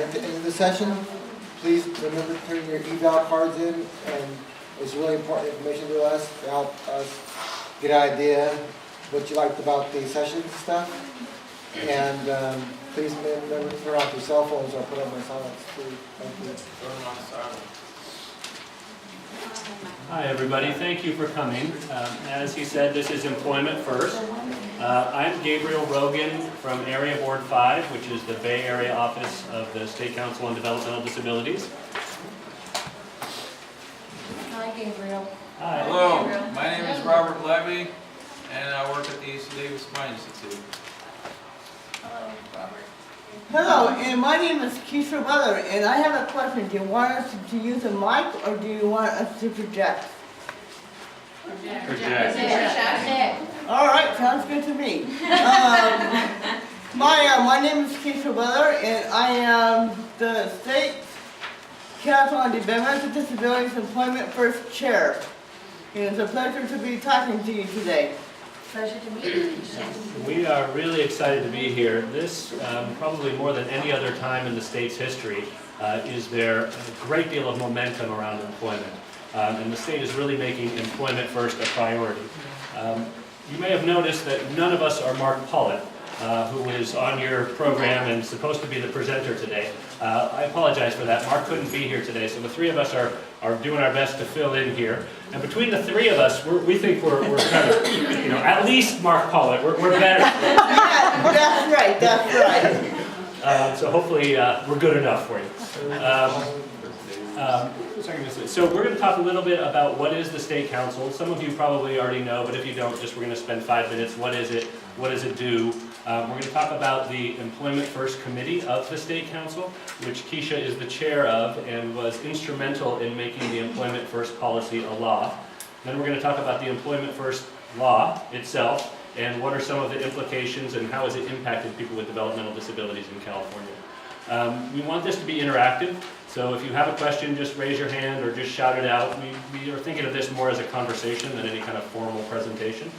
At the end of the session, please remember to turn your eval cards in, and it's really important information to us to help us get an idea what you liked about the session and stuff. And please remember to turn off your cell phones or put on my silence too. Thank you. Turn on silence. Hi, everybody. Thank you for coming. As he said, this is Employment First. I'm Gabriel Rogin from Area Board 5, which is the Bay Area office of the State Council on Developmental Disabilities. Hi, Gabriel. Hi. Hello, my name is Robert Levy, and I work at the East Davis Mine Institute. Hello, Robert. Hello, and my name is Kecia, and I have a question. Do you want us to use a mic or do you want us to project? Project. All right, sounds good to me. My name is Kecia, and I am the State Council on Developmental Disabilities Employment First Chair. And it's a pleasure to be talking to you today. Pleasure to meet you. We are really excited to be here. This, probably more than any other time in the state's history, is there a great deal of momentum around employment. And the state is really making employment first a priority. You may have noticed that none of us are Mark Pollitt, who is on your program and supposed to be the presenter today. I apologize for that. Mark couldn't be here today, so the three of us are doing our best to fill in here. And between the three of us, we think we're kind of, at least Mark Pollitt. We're better. Yeah, that's right. So hopefully we're good enough for you. So we're going to talk a little bit about what is the State Council. Some of you probably already know, but if you don't, we're going to spend 5 minutes. What is it? What does it do? We're going to talk about the Employment First Committee of the State Council, which Kecia is the chair of and was instrumental in making the Employment First policy a law. Then we're going to talk about the Employment First law itself and what are some of the implications and how has it impacted people with developmental disabilities in California. We want this to be interactive, so if you have a question, just raise your hand or just shout it out. We are thinking of this more as a conversation than any kind of formal presentation.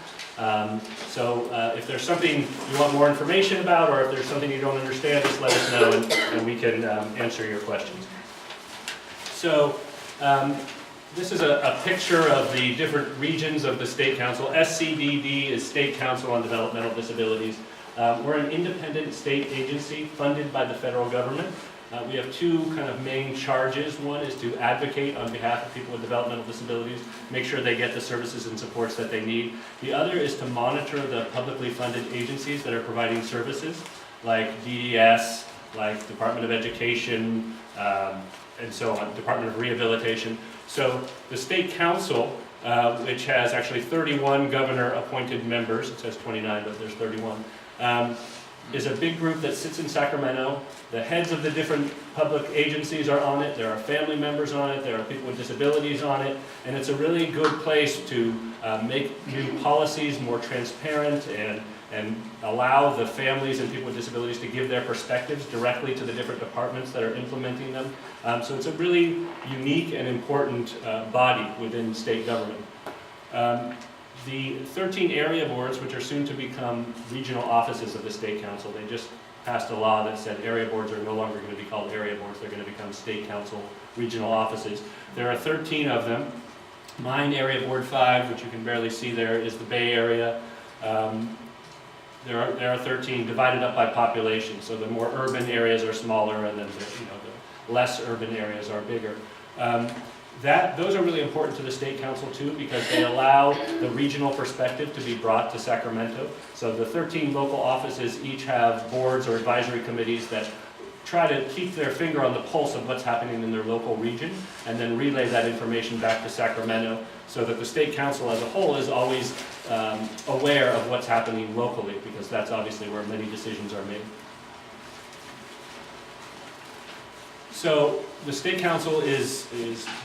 If there's something you want more information about or if there's something you don't understand, just let us know and we can answer your questions. So this is a picture of the different regions of the State Council. SCDD is State Council on Developmental Disabilities. We're an independent state agency funded by the federal government. We have two kind of main charges. One is to advocate on behalf of people with developmental disabilities, make sure they get the services and supports that they need. The other is to monitor the publicly funded agencies that are providing services, like DDS, like Department of Education, and so on, Department of Rehabilitation. So the State Council, which has actually 31 governor-appointed members, it says 29, but there's 31, is a big group that sits in Sacramento. The heads of the different public agencies are on it. There are family members on it. There are people with disabilities on it. And it's a really good place to make new policies more transparent and allow the families and people with disabilities to give their perspectives directly to the different departments that are implementing them. So it's a really unique and important body within state government. The 13 area boards, which are soon to become regional offices of the State Council, they just passed a law that said area boards are no longer going to be called area boards, they're going to become State Council regional offices. There are 13 of them. Mine, Area Board 5, which you can barely see there, is the Bay Area. There are 13 divided up by population, so the more urban areas are smaller and then the less urban areas are bigger. Those are really important to the State Council too because they allow the regional perspective to be brought to Sacramento. So the 13 local offices each have boards or advisory committees that try to keep their finger on the pulse of what's happening in their local region and then relay that information back to Sacramento so that the State Council as a whole is always aware of what's happening locally because that's obviously where many decisions are made. So the State Council is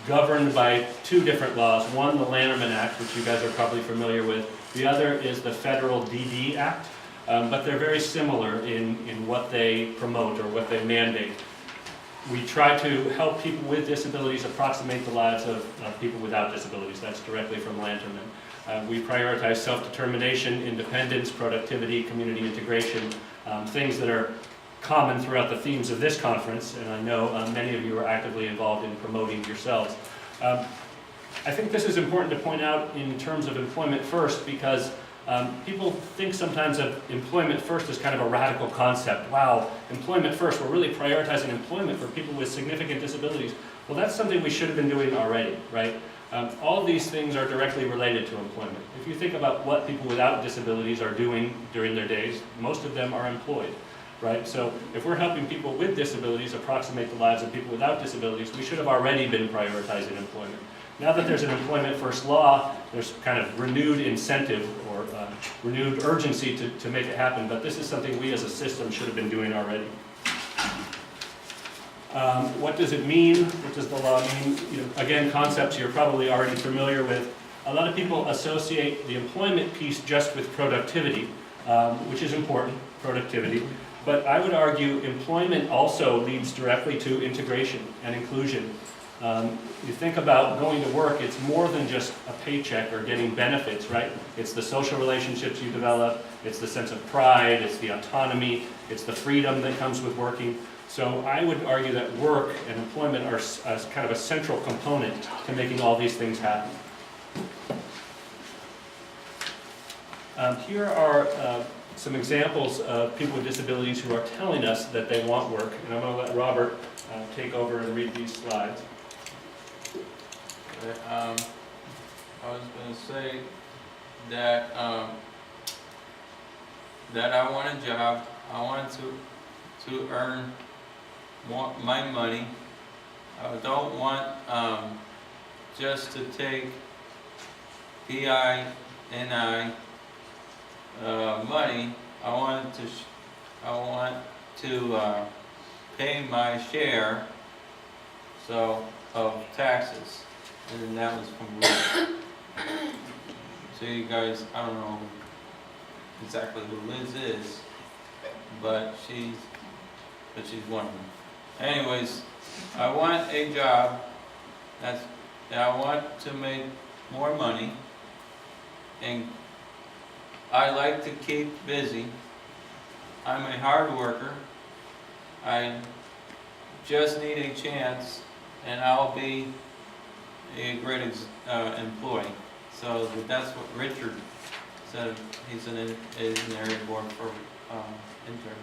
governed by two different laws. One, the Lanterman Act, which you guys are probably familiar with. The other is the Federal DD Act, but they're very similar in what they promote or what they mandate. We try to help people with disabilities approximate the lives of people without disabilities. That's directly from Lanterman. We prioritize self-determination, independence, productivity, community integration, things that are common throughout the themes of this conference, and I know many of you are actively involved in promoting yourselves. I think this is important to point out in terms of employment first, because people think sometimes of employment first as kind of a radical concept. Wow, employment first, we're really prioritizing employment for people with significant disabilities. Well, that's something we should have been doing already, right? All of these things are directly related to employment. If you think about what people without disabilities are doing during their days, most of them are employed, right? So if we're helping people with disabilities approximate the lives of people without disabilities, we should have already been prioritizing employment. Now that there's an employment first law, there's kind of renewed incentive or renewed urgency to make it happen, but this is something we as a system should have been doing already. What does it mean? What does the law mean? Again, concepts you're probably already familiar with. A lot of people associate the employment piece just with productivity, which is important, productivity. But I would argue employment also leads directly to integration and inclusion. You think about going to work, it's more than just a paycheck or getting benefits, right? It's the social relationships you develop, it's the sense of pride, it's the autonomy, it's the freedom that comes with working. So I would argue that work and employment are kind of a central component to making all these things happen. Here are some examples of people with disabilities who are telling us that they want work, and I'm going to let Robert take over and read these slides. I was going to say that that I want a job. I wanted to earn my money. I don't want just to take PI&I money. I want to pay my share of taxes, and that was from Liz. So you guys, I don't know exactly who Liz is, but she's one of them. Anyways, I want a job that I want to make more money, and I like to keep busy. I'm a hard worker. I just need a chance, and I'll be a great employee. So that's what Richard said. He's an area board for intern.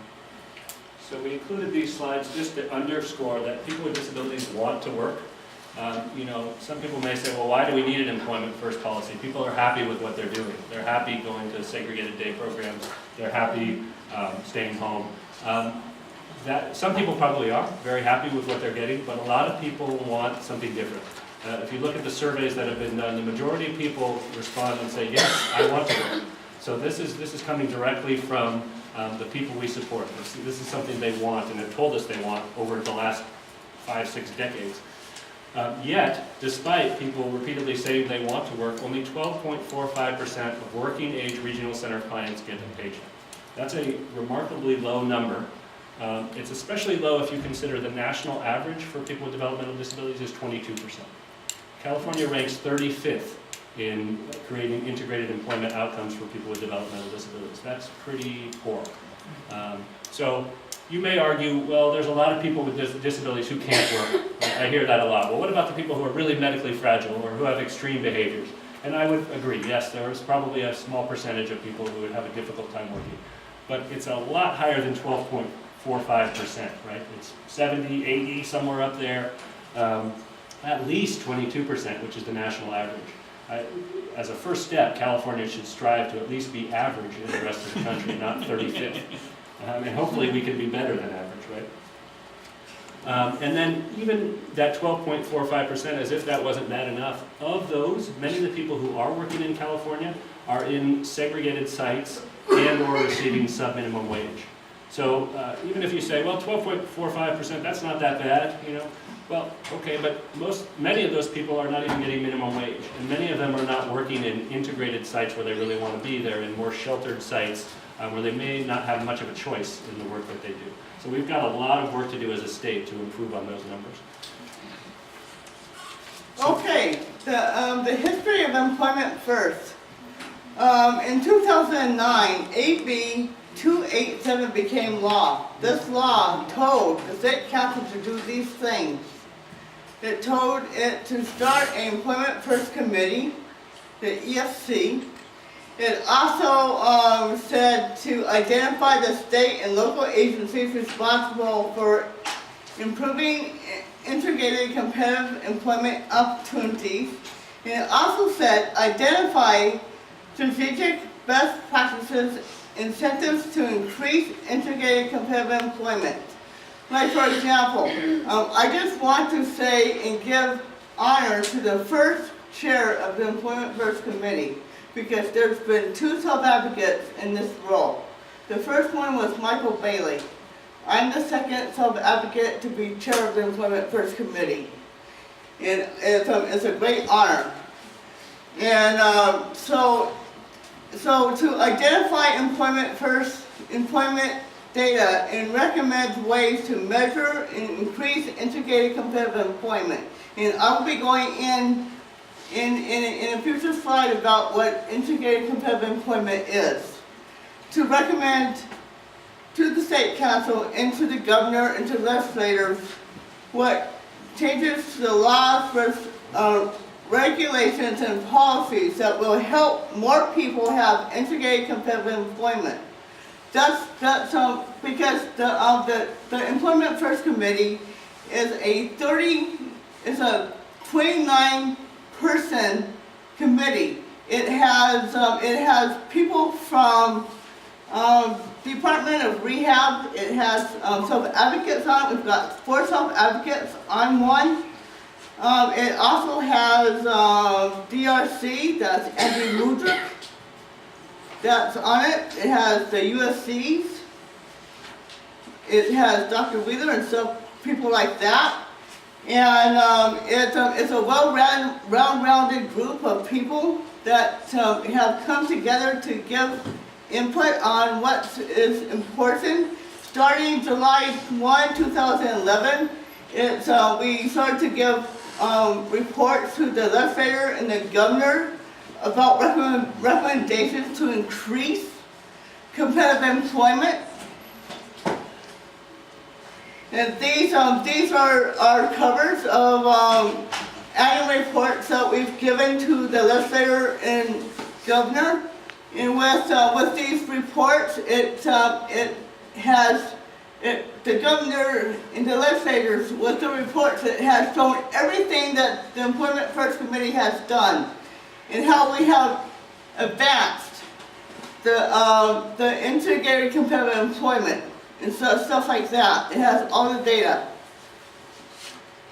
So we included these slides just to underscore that people with disabilities want to work. Some people may say, well, why do we need an employment first policy? People are happy with what they're doing. They're happy going to segregated day programs. They're happy staying home. Some people probably are very happy with what they're getting, but a lot of people want something different. If you look at the surveys that have been done, the majority of people respond and say, yes, I want to work. So this is coming directly from the people we support. This is something they want and have told us they want over the last 5-6 decades. Yet, despite people repeatedly saying they want to work, only 12.45% of working age regional center clients get a paycheck. That's a remarkably low number. It's especially low if you consider the national average for people with developmental disabilities is 22%. California ranks 35th in creating integrated employment outcomes for people with developmental disabilities. That's pretty poor. So you may argue, well, there's a lot of people with disabilities who can't work. I hear that a lot. Well, what about the people who are really medically fragile or who have extreme behaviors? And I would agree, yes, there is probably a small percentage of people who would have a difficult time working. But it's a lot higher than 12.45%, right? It's 70, 80, somewhere up there. At least 22%, which is the national average. As a first step, California should strive to at least be average in the rest of the country, not 35th. And hopefully we can be better than average, right? And then even that 12.45%, as if that wasn't bad enough, of those, many of the people who are working in California are in segregated sites and or receiving sub-minimum wage. So even if you say, well, 12.45%, that's not that bad, well, okay, but many of those people are not even getting minimum wage, and many of them are not working in integrated sites where they really want to be. They're in more sheltered sites where they may not have much of a choice in the work that they do. So we've got a lot of work to do as a state to improve on those numbers. Okay, the history of employment first. In 2009, AB 287 became law. This law told the state council to do these things. It told it to start an employment first committee, the EFC. It also said to identify the state and local agencies responsible for improving integrated competitive employment opportunities. And it also said identify strategic best practices, incentives to increase integrated competitive employment. Like for example, I just want to say and give honor to the first chair of the Employment First Committee, because there's been two self-advocates in this role. The first one was Michael Bailey. I'm the second self-advocate to be chair of the Employment First Committee. And it's a great honor. And so to identify employment data and recommend ways to measure and increase integrated competitive employment. And I'll be going in a future slide about what integrated competitive employment is. To recommend to the state council and to the governor and to legislators what changes to the laws, regulations and policies that will help more people have integrated competitive employment. That's because the Employment First Committee is a 29-person committee. It has people from Department of Rehab. It has self-advocates on it. We've got 4 self-advocates on one. It also has DRC, that's Andrew Mudrick, that's on it. It has the USCs. It has Dr. Wheeler and some people like that. And it's a well-rounded group of people that have come together to give input on what is important. Starting July 1, 2011, we started to give reports to the legislator and the governor about recommendations to increase competitive employment. And these are covers of annual reports that we've given to the legislator and governor. And with these reports, the governor and the legislators, with the reports, it has shown everything that the Employment First Committee has done and how we have advanced the integrated competitive employment and stuff like that. It has all the data.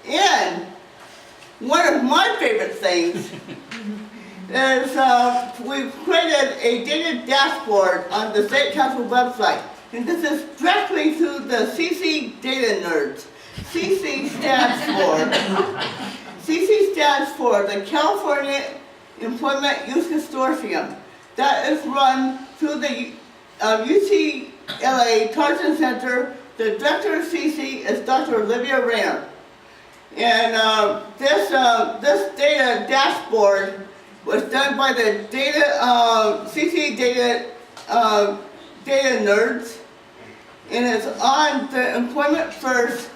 And one of my favorite things is we've created a data dashboard on the State Council website. And this is directly to the CC data nerds. CC stands for the California Employment Youth Consortium. That is run through the UCLA Tarzan Center. The director of CC is Dr. Levy. And this data dashboard was done by the CC data nerds. And it's on the Employment First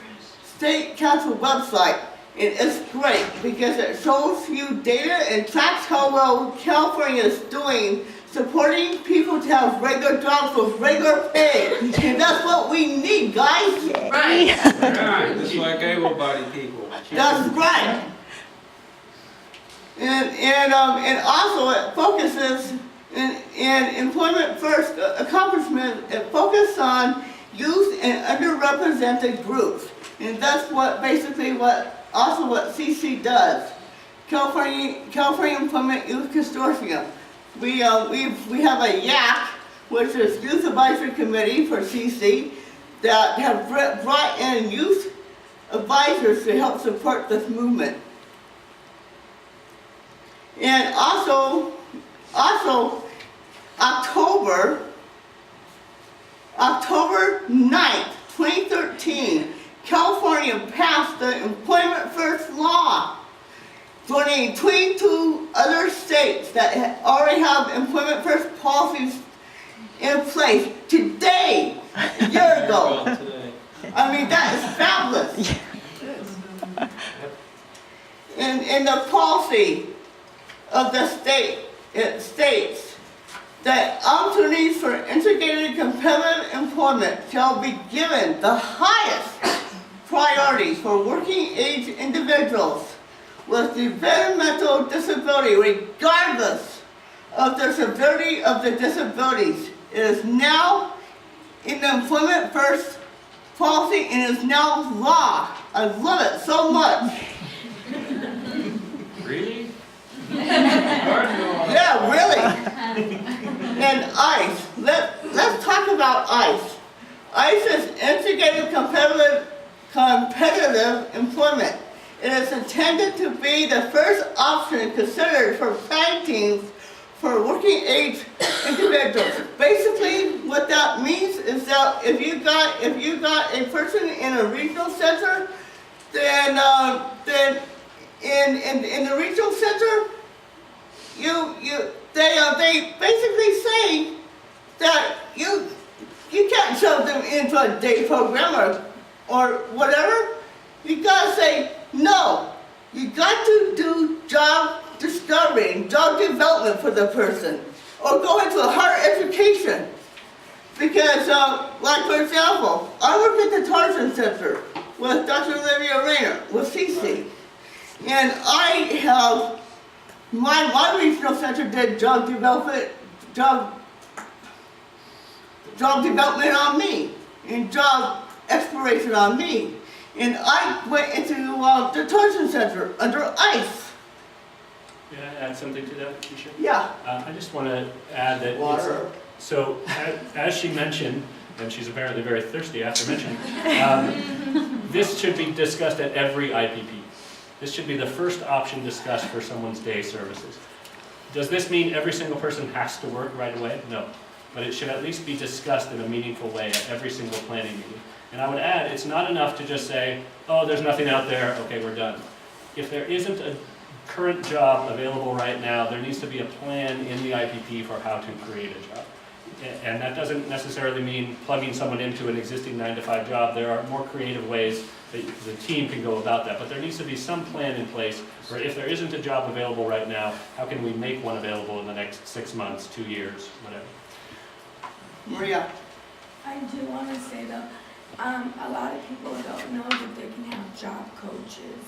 State Council website. And it's great because it shows you data and tracks how well California is doing supporting people to have regular jobs with regular pay. And that's what we need, guys. Right. Right, just like able-bodied people. That's right. And also it focuses in Employment First accomplishment. It focuses on youth and underrepresented groups, and that's what CC does. California Employment Youth Consortium. We have a YAC, which is Youth Advisory Committee for CC, that have brought in youth advisors to help support this movement. And also October 9th, 2013, California passed the Employment First law, joining 22 other states that already have Employment First policies in place today, a year ago. Well, today. I mean, that is fabulous. In the policy of the state, it states that opportunities for integrated competitive employment shall be given the highest priority for working age individuals with developmental disability, regardless of the severity of the disabilities. It is now in the Employment First policy and is now law. I love it so much. Really? Yeah, really. And ICE, let's talk about ICE. ICE is integrated competitive employment. It is intended to be the first option considered for planning teams for working age individuals. Basically, what that means is that if you got a person in a regional center, then in the regional center, they basically say that you can't shove them into a day program or whatever. You gotta say no. You got to do job discovery and job development for the person, or go into a higher education. Because, like for example, I work at the Tarzan Center with Dr. Levy with CC, and I have my regional center did job development on me and job exploration on me. And I went into the Tarzan Center under ICE. May I add something to that, Kecia? Yeah. I just want to add that Water. so as she mentioned, and she's apparently very thirsty after mentioning, this should be discussed at every IPP. This should be the first option discussed for someone's day services. Does this mean every single person has to work right away? No. But it should at least be discussed in a meaningful way at every single planning meeting. And I would add, it's not enough to just say, oh, there's nothing out there, okay, we're done. If there isn't a current job available right now, there needs to be a plan in the IPP for how to create a job. And that doesn't necessarily mean plugging someone into an existing 9-to-5 job. There are more creative ways that the team can go about that. But there needs to be some plan in place where if there isn't a job available right now, how can we make one available in the next 6 months, 2 years, whatever. Maria. I do want to say though, a lot of people don't know that they can have job coaches.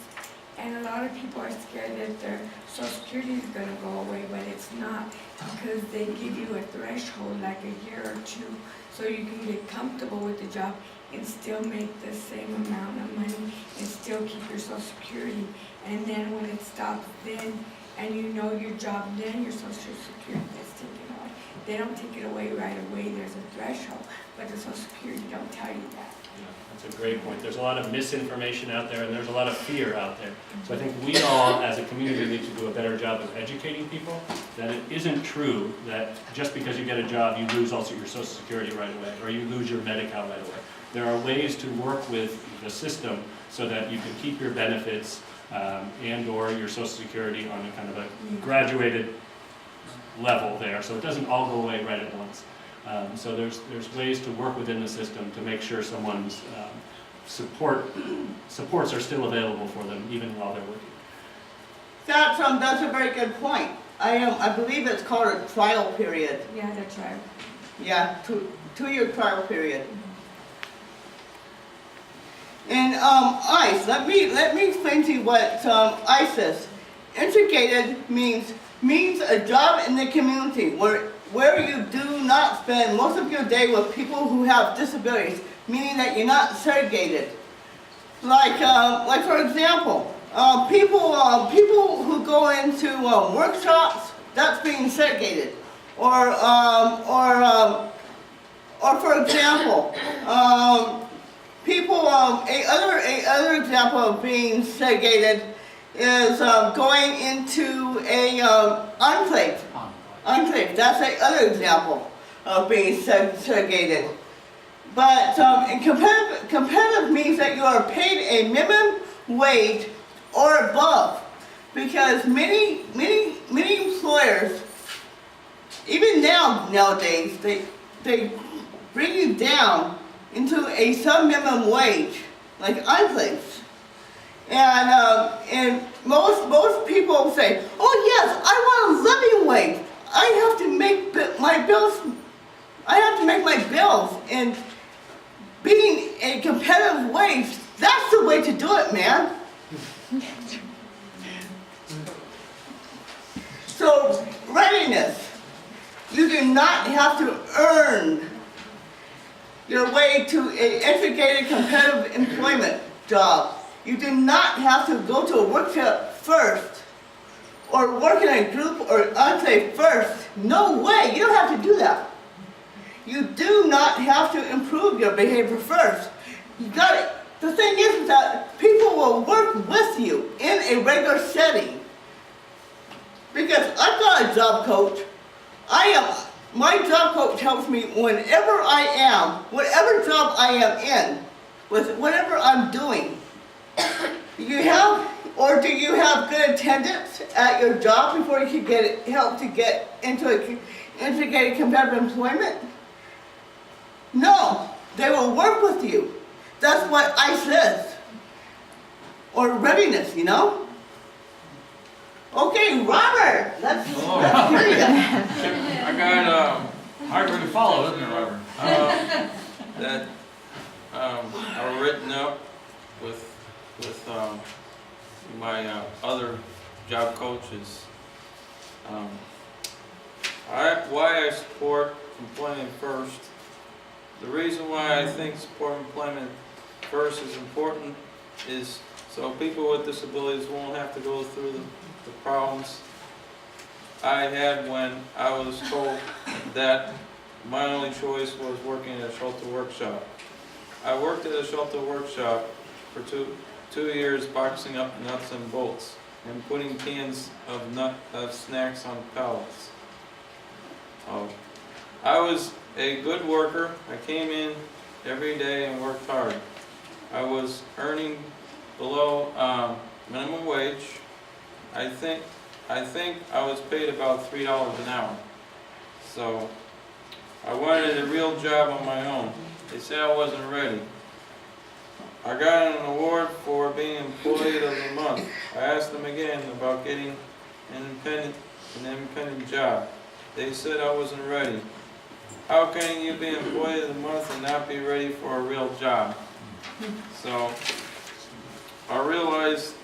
And a lot of people are scared that their Social Security is going to go away, but it's not, because they give you a threshold like a year or two so you can get comfortable with the job and still make the same amount of money and still keep your Social Security. And then when it stops then, and you know your job, then your Social Security gets taken away. They don't take it away right away, there's a threshold, but the Social Security don't tell you that. Yeah, that's a great point. There's a lot of misinformation out there and there's a lot of fear out there. So I think we all, as a community, need to do a better job of educating people that it isn't true that just because you get a job, you lose also your Social Security right away, or you lose your Medi-Cal right away. There are ways to work with the system so that you can keep your benefits and or your Social Security on a kind of a graduated level there, so it doesn't all go away right at once. So there's ways to work within the system to make sure someone's supports are still available for them even while they're working. That's a very good point. I believe it's called a trial period. Yeah, that's right. Yeah, two-year trial period. And ICE, let me explain to you what ICE is. Integrated means a job in the community where you do not spend most of your day with people who have disabilities, meaning that you're not segregated. Like for example, people who go into workshops, that's being segregated. Or for example, another example of being segregated is going into a enclave. Enclave, that's another example of being segregated. But competitive means that you are paid a minimum wage or above, because many employers, even nowadays, they bring you down into a sub-minimum wage, like I place. And most people say, oh yes, I want a living wage. I have to make my bills. I have to make my bills. And being a competitive wage, that's the way to do it, man. So, readiness. You do not have to earn your way to an integrated competitive employment job. You do not have to go to a workshop first, or work in a group or unsafe first. No way, you don't have to do that. You do not have to improve your behavior first. You got it. The thing is that people will work with you in a regular setting. Because I've got a job coach. My job coach helps me whenever I am, whatever job I am in, with whatever I'm doing. Do you have good attendance at your job before you can get help to get into a integrated competitive employment? No, they will work with you. That's what I says. Or readiness, you know? Okay, Robert, let's hear you. I got, Hard for you to follow, isn't it, Robert? that, are written up with my other job coaches. Why I support employment first. The reason why I think support employment first is important is so people with disabilities won't have to go through the problems I had when I was told that my only choice was working at a shelter workshop. I worked at a shelter workshop for two years, boxing up nuts and bolts and putting cans of snacks on pallets. I was a good worker. I came in every day and worked hard. I was earning below minimum wage. I think I was paid about $3 an hour. So I wanted a real job on my own. They said I wasn't ready. I got an award for being Employee of the Month. I asked them again about getting an independent job. They said I wasn't ready. How can you be Employee of the Month and not be ready for a real job? So I realized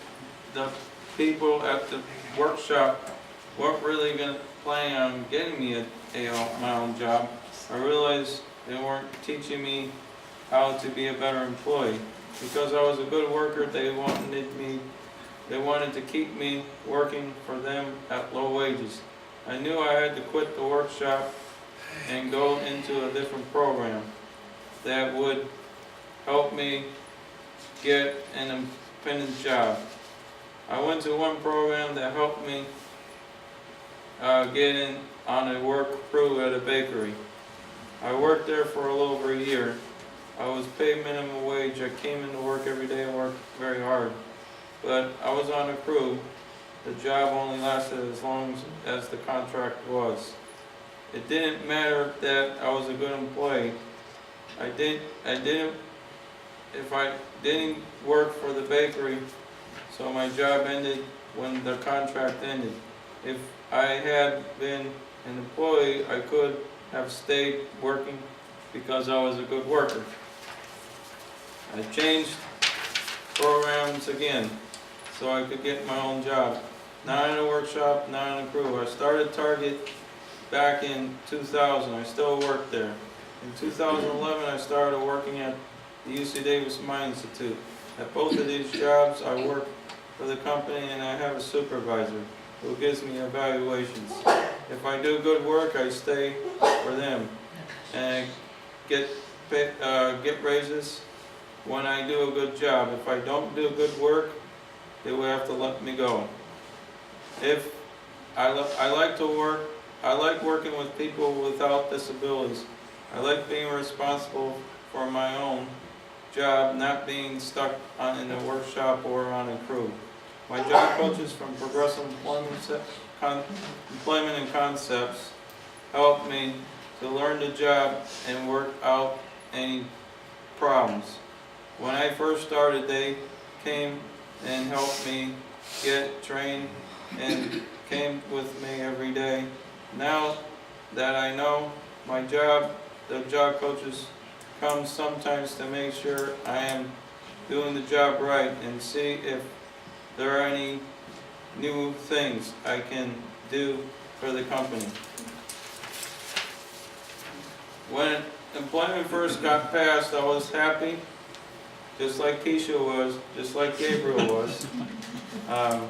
the people at the workshop weren't really planning on getting me my own job. I realized they weren't teaching me how to be a better employee. Because I was a good worker, they wanted to keep me working for them at low wages. I knew I had to quit the workshop and go into a different program that would help me get an independent job. I went to one program that helped me get in on a work crew at a bakery. I worked there for a little over a year. I was paid minimum wage. I came into work every day and worked very hard. But I was on a crew. The job only lasted as long as the contract was. It didn't matter that I was a good employee. If I didn't work for the bakery, so my job ended when the contract ended. If I had been an employee, I could have stayed working because I was a good worker. I changed programs again so I could get my own job. Not in a workshop, not in a crew. I started Target back in 2000. I still work there. In 2011, I started working at the UC Davis Mine Institute. At both of these jobs, I work for the company and I have a supervisor who gives me evaluations. If I do good work, I stay for them and get raises when I do a good job. If I don't do good work, they will have to let me go. If I like to work, I like working with people without disabilities. I like being responsible for my own job, not being stuck in a workshop or on a crew. My job coaches from Progressive Employment and Concepts help me to learn the job and work out any problems. When I first started, they came and helped me get trained and came with me every day. Now that I know my job, the job coaches come sometimes to make sure I am doing the job right and see if there are any new things I can do for the company. When employment first got passed, I was happy, just like Kecia was, just like Gabriel was. I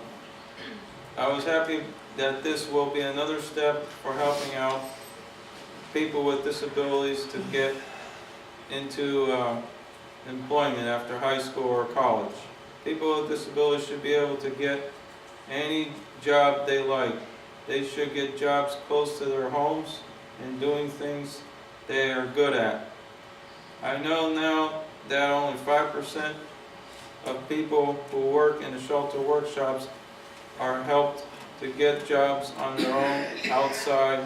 was happy that this will be another step for helping out people with disabilities to get into employment after high school or college. People with disabilities should be able to get any job they like. They should get jobs close to their homes and doing things they are good at. I know now that only 5% of people who work in the shelter workshops are helped to get jobs on their own outside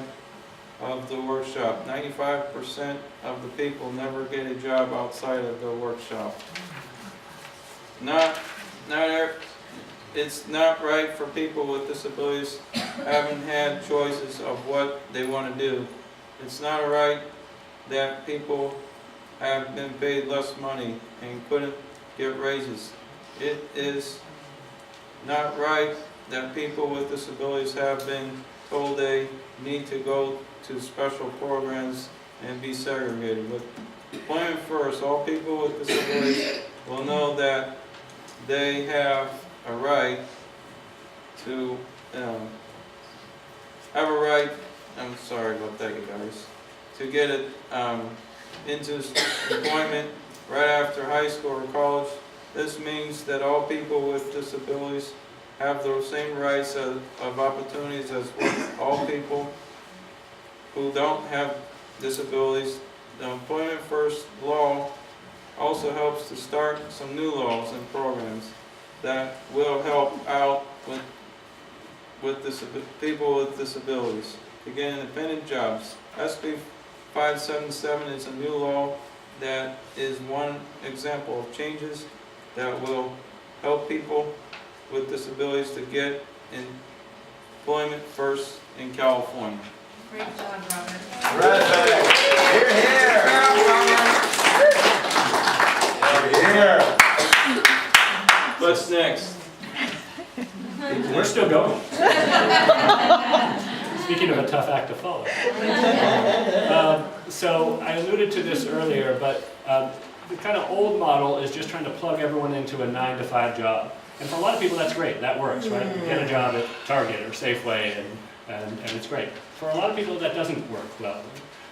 of the workshop. 95% of the people never get a job outside of the workshop. It's not right for people with disabilities haven't had choices of what they want to do. It's not right that people have been paid less money and couldn't get raises. It is not right that people with disabilities have been told they need to go to special programs and be segregated. With Employment First, all people with disabilities will know that they have a right to I'm sorry about that, you guys, to get it into employment right after high school or college. This means that all people with disabilities have those same rights of opportunities as all people who don't have disabilities. The Employment First law also helps to start some new laws and programs that will help out with people with disabilities to get independent jobs. SB 577 is a new law that is one example of changes that will help people with disabilities to get employment first in California. Great job, Robert. Here, here. What's next? We're still going. Speaking of a tough act to follow. So I alluded to this earlier, but the kind of old model is just trying to plug everyone into a 9-to-5 job. And for a lot of people that's great, that works, right? You get a job at Target or Safeway and it's great. For a lot of people that doesn't work well.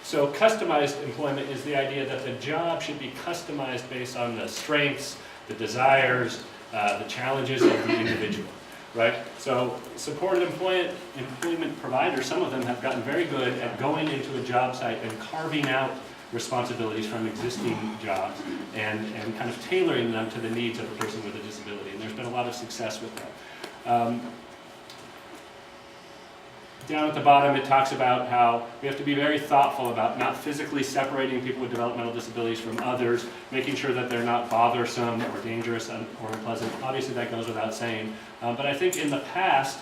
So customized employment is the idea that the job should be customized based on the strengths, the desires, the challenges of the individual, right? So supported employment providers, some of them have gotten very good at going into a job site and carving out responsibilities from existing jobs and kind of tailoring them to the needs of a person with a disability. And there's been a lot of success with that. Down at the bottom, it talks about how we have to be very thoughtful about not physically separating people with developmental disabilities from others, making sure that they're not bothersome or dangerous or unpleasant. Obviously, that goes without saying. But I think in the past,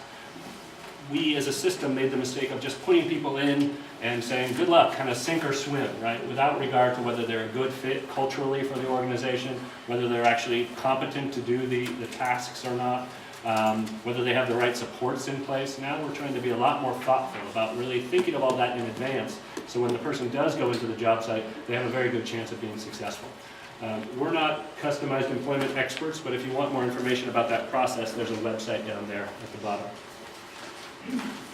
we as a system made the mistake of just putting people in and saying, good luck, kind of sink or swim, right? Without regard to whether they're a good fit culturally for the organization, whether they're actually competent to do the tasks or not. Whether they have the right supports in place. Now we're trying to be a lot more thoughtful about really thinking of all that in advance, so when the person does go into the job site, they have a very good chance of being successful. We're not customized employment experts, but if you want more information about that process, there's a website down there at the bottom.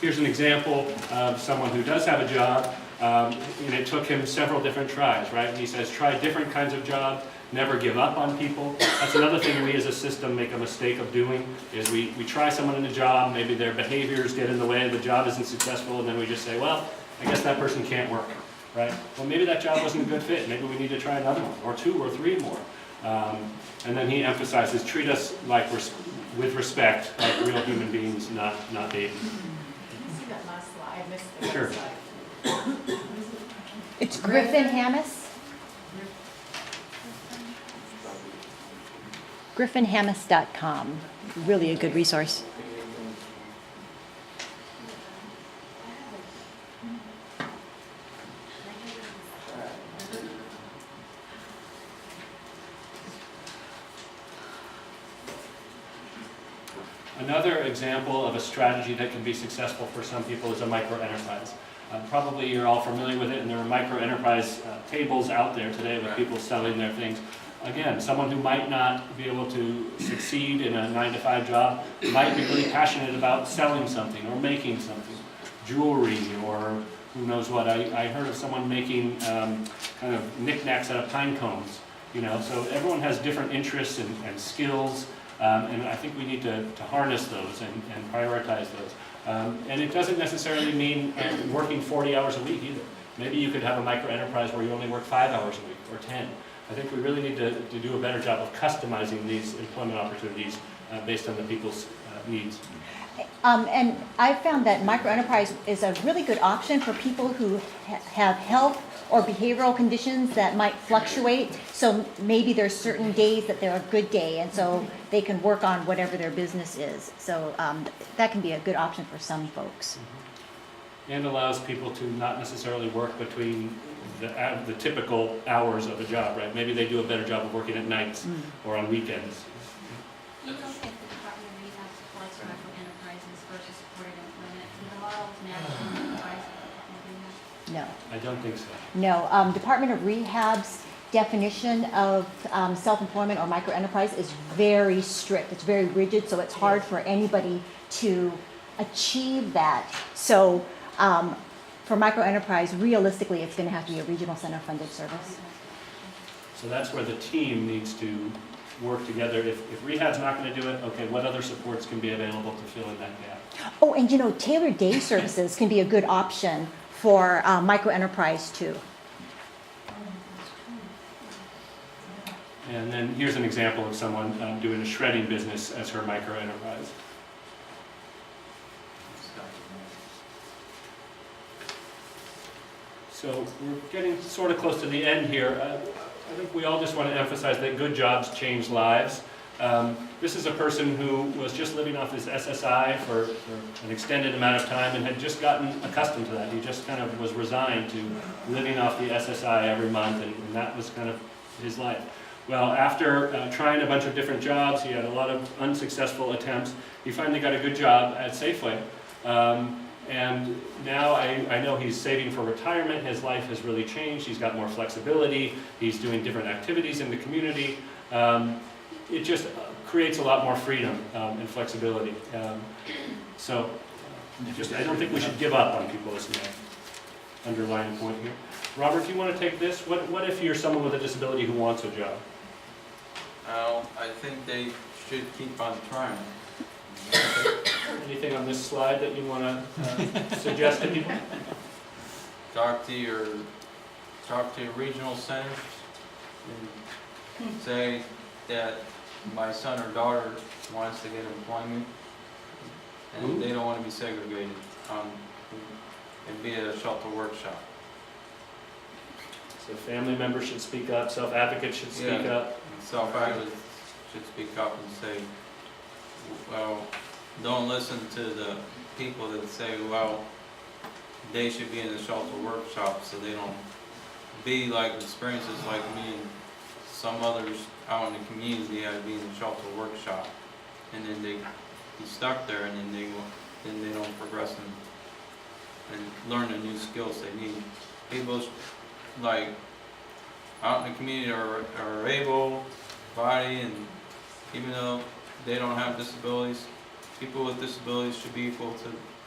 Here's an example of someone who does have a job, and it took him several different tries, right? And he says, try different kinds of jobs, never give up on people. That's another thing we as a system make a mistake of doing, is we try someone in a job, maybe their behaviors get in the way, the job isn't successful, and then we just say, well, I guess that person can't work, right? Well, maybe that job wasn't a good fit. Maybe we need to try another one, or 2 or 3 more. And then he emphasizes, treat us like with respect, like real human beings, not babies. See that last slide? I missed the Sure. last slide. It's Griffin Hammis. GriffinHammis.com. Really a good resource. Another example of a strategy that can be successful for some people is a micro-enterprise. Probably you're all familiar with it, and there are micro-enterprise tables out there today with people selling their things. Again, someone who might not be able to succeed in a 9-to-5 job might be really passionate about selling something or making something, jewelry or who knows what. I heard of someone making kind of knickknacks out of pine cones, you know, so everyone has different interests and skills, and I think we need to harness those and prioritize those. And it doesn't necessarily mean working 40 hours a week either. Maybe you could have a micro-enterprise where you only work 5 hours a week or 10. I think we really need to do a better job of customizing these employment opportunities based on the people's needs. And I found that microenterprise is a really good option for people who have health or behavioral conditions that might fluctuate. So maybe there's certain days that they're a good day, and so they can work on whatever their business is. So that can be a good option for some folks. And allows people to not necessarily work between the typical hours of a job, right? Maybe they do a better job of working at nights or on weekends. You don't think the Department of Rehab supports micro-enterprises versus supported employment? Do the models national enterprise of No. I don't think so. No. Department of Rehab's definition of self-employment or microenterprise is very strict. It's very rigid, so it's hard for anybody to achieve that. So for microenterprise, realistically, it's going to have to be a regional center funded service. So that's where the team needs to work together. If rehab's not going to do it, okay, what other supports can be available to fill in that gap? Oh, and you know, tailored day services can be a good option for microenterprise too. And then here's an example of someone doing a shredding business as her microenterprise. So we're getting sort of close to the end here. I think we all just want to emphasize that good jobs change lives. This is a person who was just living off his SSI for an extended amount of time and had just gotten accustomed to that. He just kind of was resigned to living off the SSI every month, and that was kind of his life. Well, after trying a bunch of different jobs, he had a lot of unsuccessful attempts. He finally got a good job at Safeway. And now I know he's saving for retirement. His life has really changed. He's got more flexibility. He's doing different activities in the community. It just creates a lot more freedom and flexibility. So I don't think we should give up on people. Is my underlying point here. Robert, do you want to take this? What if you're someone with a disability who wants a job? I think they should keep on trying. Anything on this slide that you want to suggest to people? Talk to your regional centers and say that my son or daughter wants to get employment and they don't want to be segregated. It'd be a shelter workshop. So family members should speak up, self-advocates should speak up. Self-advocates should speak up and say, well, don't listen to the people that say, well, they should be in the shelter workshop so they don't be like experiences like me and some others out in the community. They had to be in the shelter workshop, and then they be stuck there, and then they don't progress and learn the new skills they need. People like out in the community are able body, and even though they don't have disabilities, people with disabilities should be equal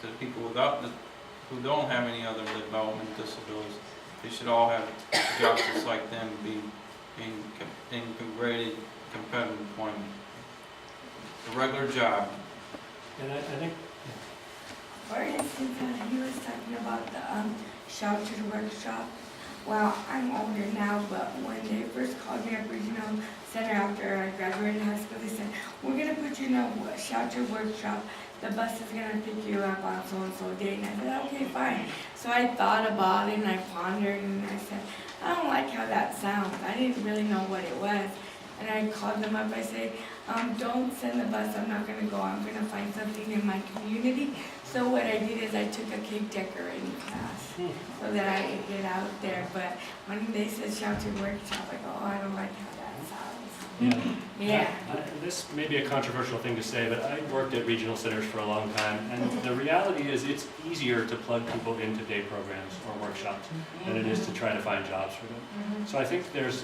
to people who don't have any other development disabilities. They should all have jobs just like them, be in graded competitive employment. A regular job. And I think, For instance, he was talking about the sheltered workshop. Well, I'm older now, but when they first called me up regional center after I graduated high school, they said, we're going to put you shelter workshop, the bus is gonna pick you up on so-and-so day. And I said, okay, fine. So I thought about it and I pondered and I said, I don't like how that sounds. I didn't really know what it was. And I called them up, I said, don't send the bus, I'm not gonna go, I'm gonna find something in my community. So what I did is I took a cake decorating class so that I could get out there. But when they said shelter workshop, I go, oh, I don't like how that sounds. Yeah. This may be a controversial thing to say, but I worked at regional centers for a long time, and the reality is it's easier to plug people into day programs or workshops than it is to try to find jobs for them. So I think there's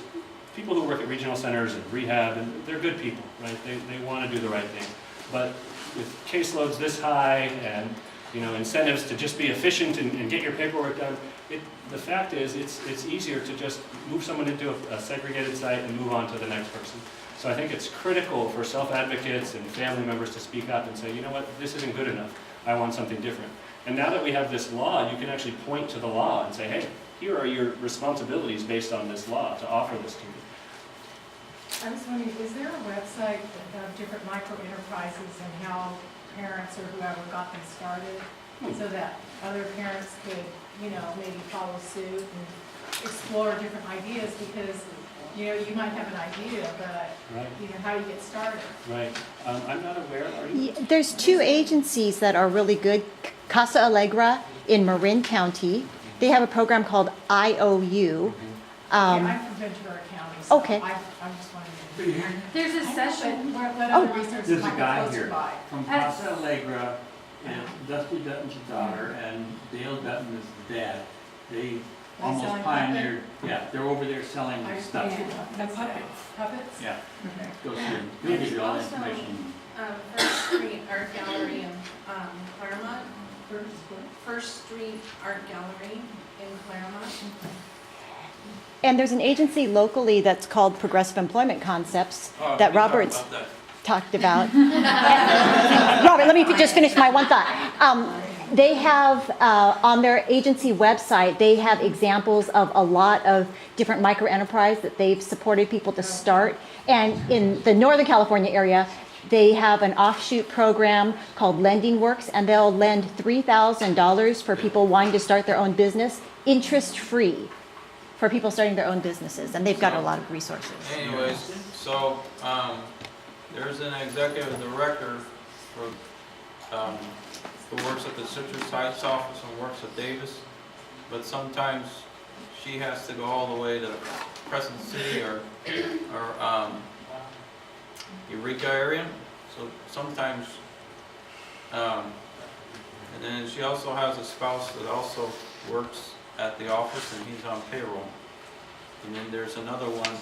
people who work at regional centers and rehab, and they're good people, right? They want to do the right thing. But with caseloads this high and incentives to just be efficient and get your paperwork done, the fact is it's easier to just move someone into a segregated site and move on to the next person. So I think it's critical for self-advocates and family members to speak up and say, you know what, this isn't good enough. I want something different. And now that we have this law, you can actually point to the law and say, hey, here are your responsibilities based on this law to offer this to you. I was wondering, is there a website of different micro-enterprises and how parents or whoever got them started so that other parents could, maybe follow suit and explore different ideas because, you might have an idea, but, how do you get started? Right. I'm not aware. Are you? There's two agencies that are really good. Casa Alegra in Marin County. They have a program called IOU. I'm from Ventura County, so Okay. I'm just wondering. There's a session. What other resources There's a might be guy close here by? from Casa Alegra, and Dusty Dutton's daughter, and Dale Dutton is the dad. They almost selling pioneered, they're over there selling I stuff. The puppets. Puppets? Yeah, Okay. go see him. He'll give you all the information. First Street Art Gallery in Claremont. First, First Street Art Gallery in Claremont. And there's an agency locally that's called Progressive Employment Concepts that Robert's talked about. Robert, let me just finish my one thought. They have, on their agency website, they have examples of a lot of different micro-enterprise that they've supported people to start. And in the Northern California area, they have an offshoot program called Lending Works, and they'll lend $3,000 for people wanting to start their own business, interest-free, for people starting their own businesses. And they've got a lot of resources. Anyways, so, there's an executive director who works at the Citrus Heights office and works at Davis, but sometimes she has to go all the way to Crescent City or Eureka area, so sometimes, and then she also has a spouse that also works at the office and he's on payroll. And then there's another one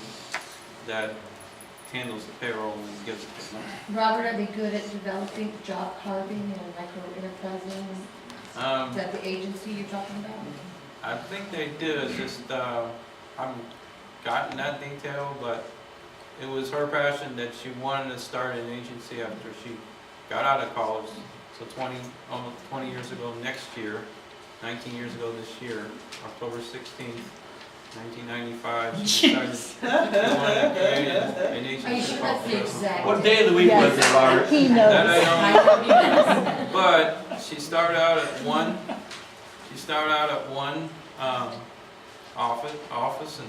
that handles the payroll and gives it to them. Robert, are they good at developing job carving and micro-enterprising? Is that the agency you're talking about? I think they did, it's just, I haven't gotten that detail, but it was her passion that she wanted to start an agency after she got out of college. So almost 20 years ago next year, 19 years ago this year, October 16th, 1995, she decided she wanted to create an agency. Are you sure that's the exact? What day of the week was it, Robert? He That knows. I don't know. But she started out at one. She started out at one office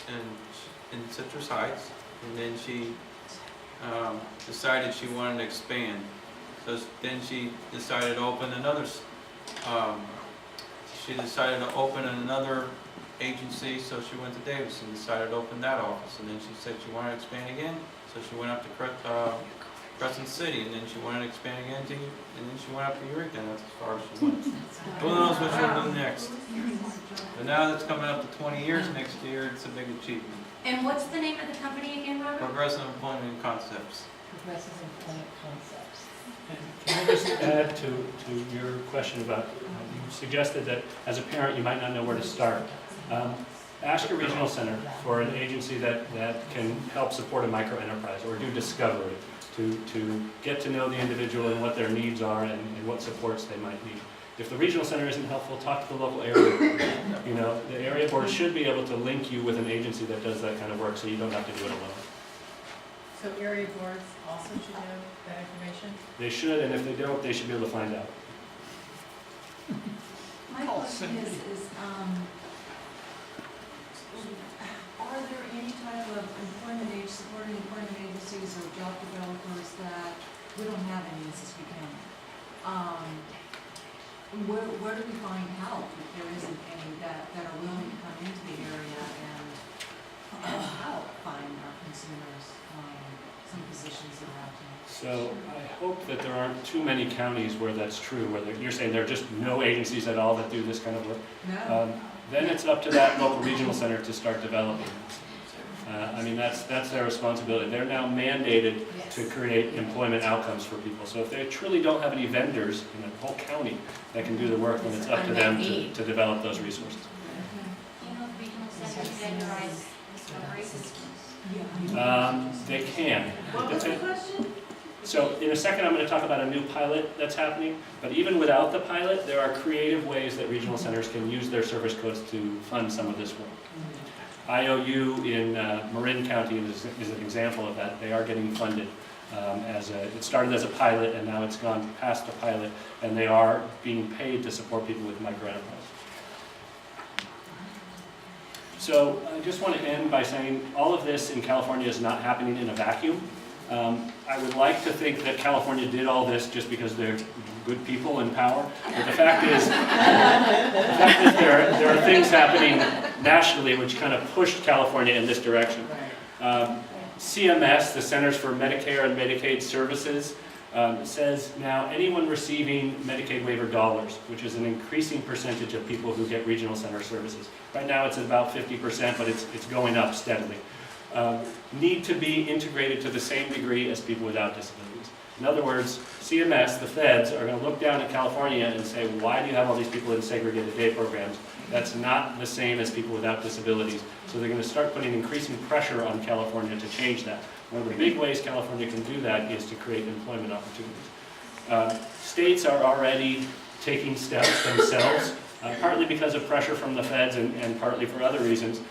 in Citrus Heights, and then she decided she wanted to expand. So then she decided to open another. She decided to open another agency, so she went to Davis and decided to open that office. And then she said she wanted to expand again, so she went up to Crescent City, and then she wanted to expand again, and then she went up to Eureka, and that's as far as she went. Who knows what she'll do next? But now that's coming up to 20 years next year, it's a big achievement. And what's the name of the company again, Robert? Progressive Employment Concepts. Progressive Employment Concepts. Can I just add to your question about, you suggested that as a parent you might not know where to start. Ask your regional center for an agency that can help support a micro-enterprise or do discovery to get to know the individual and what their needs are and what supports they might need. If the regional center isn't helpful, talk to the local area board. The area board should be able to link you with an agency that does that kind of work so you don't have to do it alone. So area boards also should know that question? They should, and if they don't, they should be able to find out. My question is, are there any type of supporting employment agencies or job developers that, we don't have any in Siskiyou County? Where do we find help if there isn't any that are willing to come into the area and help find our consumers some positions that are out there? So I hope that there aren't too many counties where that's true, where you're saying there are just no agencies at all that do this kind of work. No? Then it's up to that local regional center to start developing. I mean, that's their responsibility. They're now mandated to create employment outcomes for people. So if they truly don't have any vendors in the whole county that can do the work, then it's up to them to develop those resources. Do you know if regional centers vendorize discoveries? They can. What was the question? So in a second, I'm going to talk about a new pilot that's happening, but even without the pilot, there are creative ways that regional centers can use their service codes to fund some of this work. IOU in Marin County is an example of that. They are getting funded. It started as a pilot, and now it's gone past the pilot, and they are being paid to support people with microenterprise. So I just want to end by saying all of this in California is not happening in a vacuum. I would like to think that California did all this just because they're good people in power, but the fact is there are things happening nationally which kind of pushed California in this direction. CMS, the Centers for Medicare and Medicaid Services, says now anyone receiving Medicaid waiver dollars, which is an increasing percentage of people who get regional center services. Right now it's at about 50%, but it's going up steadily. Need to be integrated to the same degree as people without disabilities. In other words, CMS, the feds, are going to look down at California and say, why do you have all these people in segregated day programs? That's not the same as people without disabilities. So they're going to start putting increasing pressure on California to change that. One of the big ways California can do that is to create employment opportunities. States are already taking steps themselves, partly because of pressure from the feds and partly for other reasons.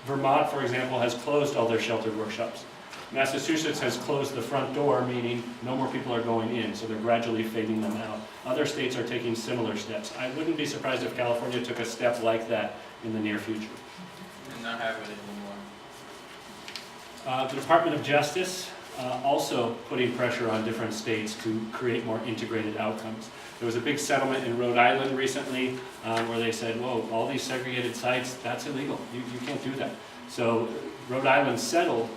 Vermont, for example, has closed all their sheltered workshops. Massachusetts has closed the front door, meaning no more people are going in, so they're gradually fading them out. Other states are taking similar steps. I wouldn't be surprised if California took a step like that in the near future. And not have it anymore. The Department of Justice also putting pressure on different states to create more integrated outcomes. There was a big settlement in Rhode Island recently where they said, whoa, all these segregated sites, that's illegal. You can't do that. So Rhode Island settled,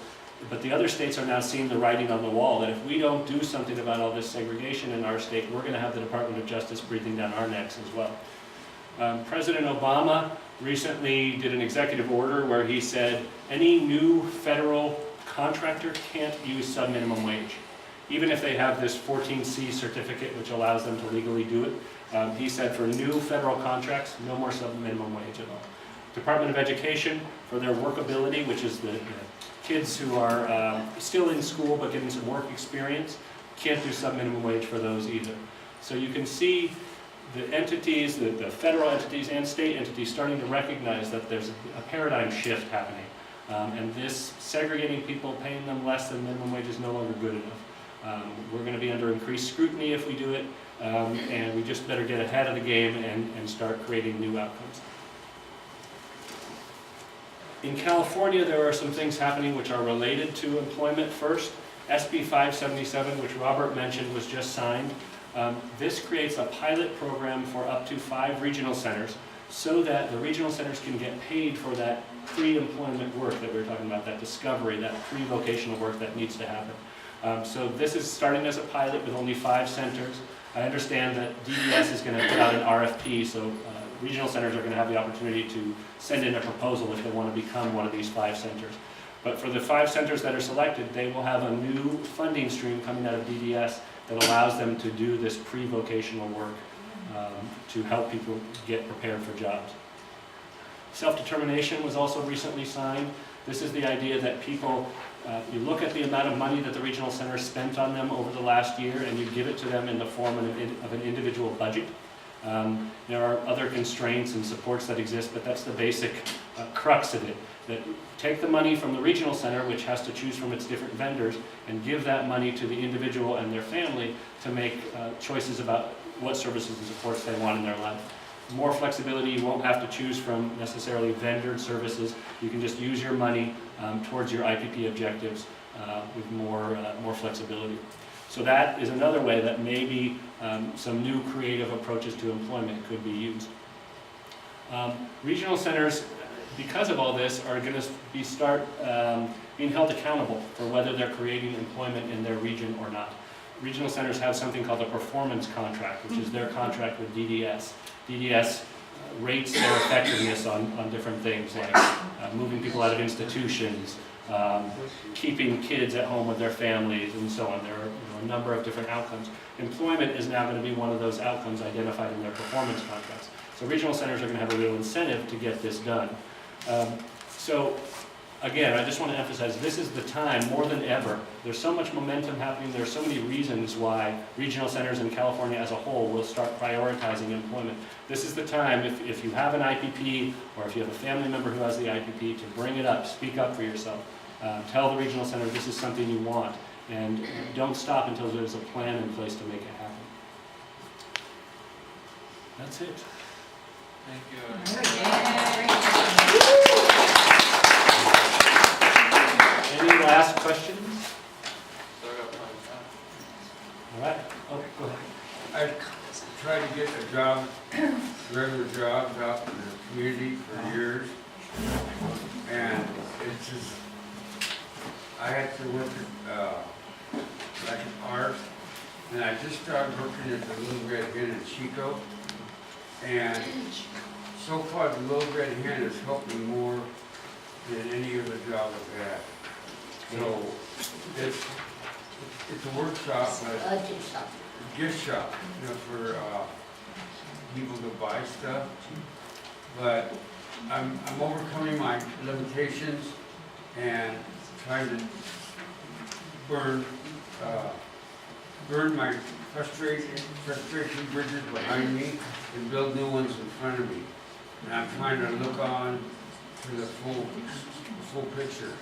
but the other states are now seeing the writing on the wall that if we don't do something about all this segregation in our state, we're going to have the Department of Justice breathing down our necks as well. President Obama recently did an executive order where he said any new federal contractor can't use sub-minimum wage, even if they have this 14C certificate which allows them to legally do it. He said for new federal contracts, no more sub-minimum wage at all. Department of Education, for their workability, which is the kids who are still in school but getting some work experience, can't do sub-minimum wage for those either. So you can see the entities, the federal entities and state entities starting to recognize that there's a paradigm shift happening. And this segregating people, paying them less than minimum wage is no longer good enough. We're going to be under increased scrutiny if we do it, and we just better get ahead of the game and start creating new outcomes. In California, there are some things happening which are related to employment first. SB 577, which Robert mentioned, was just signed. This creates a pilot program for up to 5 regional centers so that the regional centers can get paid for that pre-employment work that we were talking about, that discovery, that pre-vocational work that needs to happen. So this is starting as a pilot with only 5 centers. I understand that DDS is going to put out an RFP, so regional centers are going to have the opportunity to send in a proposal if they want to become one of these 5 centers. But for the 5 centers that are selected, they will have a new funding stream coming out of DDS that allows them to do this pre-vocational work to help people get prepared for jobs. Self-determination was also recently signed. This is the idea that people, you look at the amount of money that the regional center spent on them over the last year and you give it to them in the form of an individual budget. There are other constraints and supports that exist, but that's the basic crux of it. That take the money from the regional center, which has to choose from its different vendors, and give that money to the individual and their family to make choices about what services and supports they want in their life. More flexibility, you won't have to choose from necessarily vendored services. You can just use your money towards your IPP objectives with more flexibility. So that is another way that maybe some new creative approaches to employment could be used. Regional centers, because of all this, are going to start being held accountable for whether they're creating employment in their region or not. Regional centers have something called a performance contract, which is their contract with DDS. DDS rates their effectiveness on different things like moving people out of institutions, keeping kids at home with their families, and so on. There are a number of different outcomes. Employment is now going to be one of those outcomes identified in their performance contracts. So regional centers are going to have a real incentive to get this done. So again, I just want to emphasize this is the time more than ever. There's so much momentum happening. There's so many reasons why regional centers in California as a whole will start prioritizing employment. This is the time, if you have an IPP or if you have a family member who has the IPP, to bring it up, speak up for yourself. Tell the regional center this is something you want, and don't stop until there's a plan in place to make it happen. That's it. Thank you. Any last questions? All right. Oh, go ahead. I tried to get a job, regular jobs out in the community for years, and it's just, I had to work at, like art, and I just started working at the Little Red Hen in Chico, and so far the Little Red Hen has helped me more than any other job I've had. So it's a workshop, but A gift shop. gift shop, for people to buy stuff. But I'm overcoming my limitations and trying to burn my frustration bridges behind me and build new ones in front of me. And I'm trying to look on to the full picture.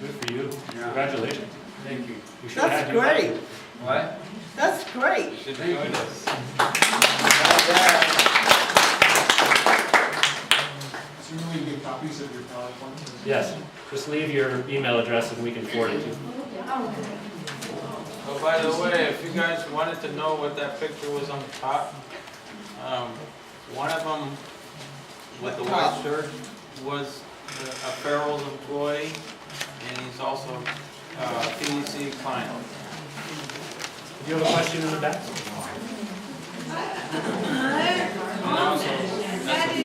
Good for you. Yeah. Congratulations. Thank you. We should have That's had you. great. What? That's great. Should be doing this. So you really get copies of your PowerPoint? Yes. Just leave your email address and we can forward it to you. Oh, by the way, if you guys wanted to know what that picture was on the top, one of them with the white shirt was a Farrell's employee, and he's also a PEC client. Do you have a question in the back? And also, that's a